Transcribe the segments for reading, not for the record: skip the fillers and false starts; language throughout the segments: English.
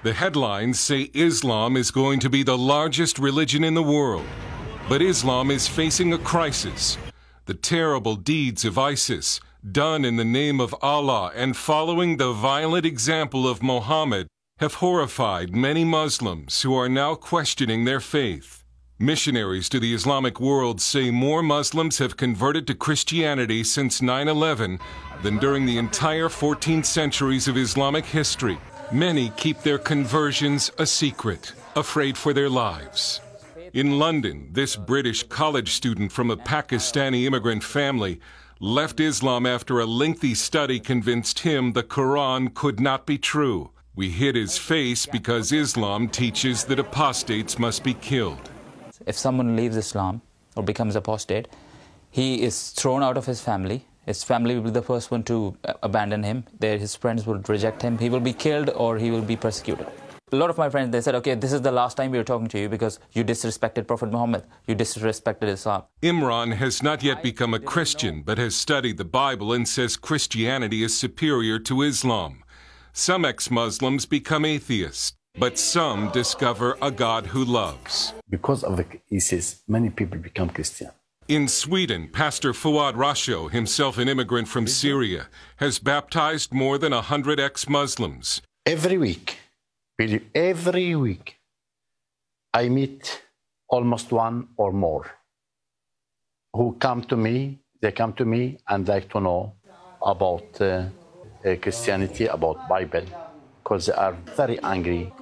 The headlines say Islam is going to be the largest religion in the world. But Islam is facing a crisis. The terrible deeds of ISIS, done in the name of Allah and following the violent example of Muhammad, have horrified many Muslims who are now questioning their faith. Missionaries to the Islamic world say more Muslims have converted to Christianity since 9/11 than during the entire 14 centuries of Islamic history. Many keep their conversions a secret, afraid for their lives. In London, this British college student from a Pakistani immigrant family left Islam after a lengthy study convinced him the Quran could not be true. We hid his face because Islam teaches that apostates must be killed. If someone leaves Islam or becomes apostate, he is thrown out of his family. His family will be the first one to abandon him. His friends will reject him. He will be killed or he will be persecuted. A lot of my friends, they said, okay, this is the last time we are talking to you because you disrespected Prophet Muhammad. You disrespected Islam. Imran has not yet become a Christian, but has studied the Bible and says Christianity is superior to Islam. Some ex-Muslims become atheists, but some discover a God who loves. Because of the ISIS, many people become Christian. In Sweden, Pastor Fuad Rasho, himself an immigrant from Syria, has baptized more than 100 ex-Muslims. Every week, I meet almost one or more who come to me. They come to me and like to know about Christianity, about Bible, because they are very angry.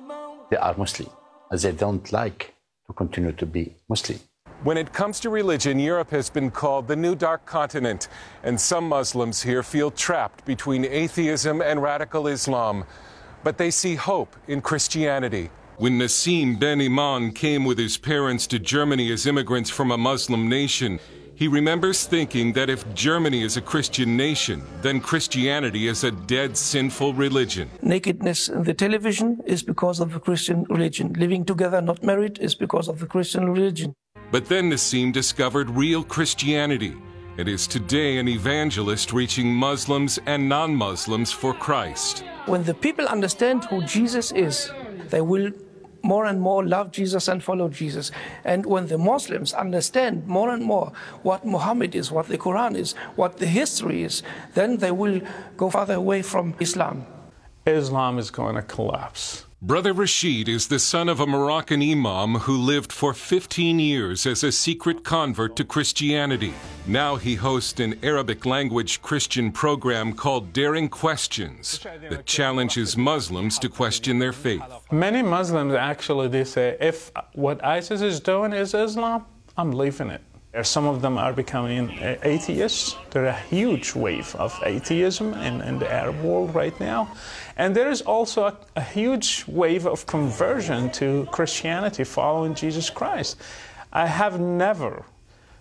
They are Muslim, as they don't like to continue to be Muslim. When it comes to religion, Europe has been called the new dark continent, and some Muslims here feel trapped between atheism and radical Islam. But they see hope in Christianity. When Nassim Ben Iman came with his parents to Germany as immigrants from a Muslim nation, he remembers thinking that if Germany is a Christian nation, then Christianity is a dead, sinful religion. Nakedness in the television is because of the Christian religion. Living together, not married, is because of the Christian religion. But then Nassim discovered real Christianity and is today an evangelist reaching Muslims and non-Muslims for Christ. When the people understand who Jesus is, they will more and more love Jesus and follow Jesus. And when the Muslims understand more and more what Muhammad is, what the Quran is, what the history is, then they will go farther away from Islam. Islam is going to collapse. Brother Rashid is the son of a Moroccan imam who lived for 15 years as a secret convert to Christianity. Now he hosts an Arabic-language Christian program called Daring Questions that challenges Muslims to question their faith. Many Muslims actually, they say, if what ISIS is doing is Islam, I'm leaving it. Some of them are becoming atheists. There's a huge wave of atheism in the Arab world right now. And there is also a huge wave of conversion to Christianity following Jesus Christ. I have never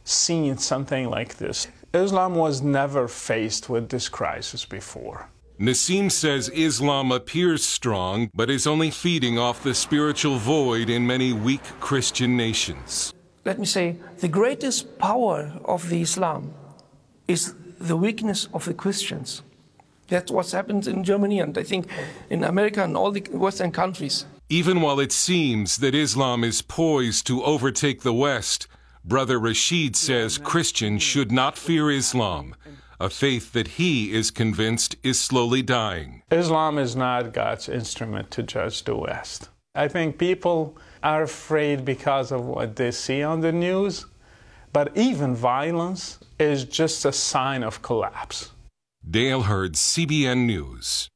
seen something like this. Islam was never faced with this crisis before. Nassim says Islam appears strong, but is only feeding off the spiritual void in many weak Christian nations. Let me say, the greatest power of the Islam is the weakness of the Christians. That's what happens in Germany and I think in America and all the Western countries. Even while it seems that Islam is poised to overtake the West, Brother Rashid says Christians should not fear Islam, a faith that he is convinced is slowly dying. Islam is not God's instrument to judge the West. I think people are afraid because of what they see on the news, but even violence is just a sign of collapse. Dale Hurd, CBN News.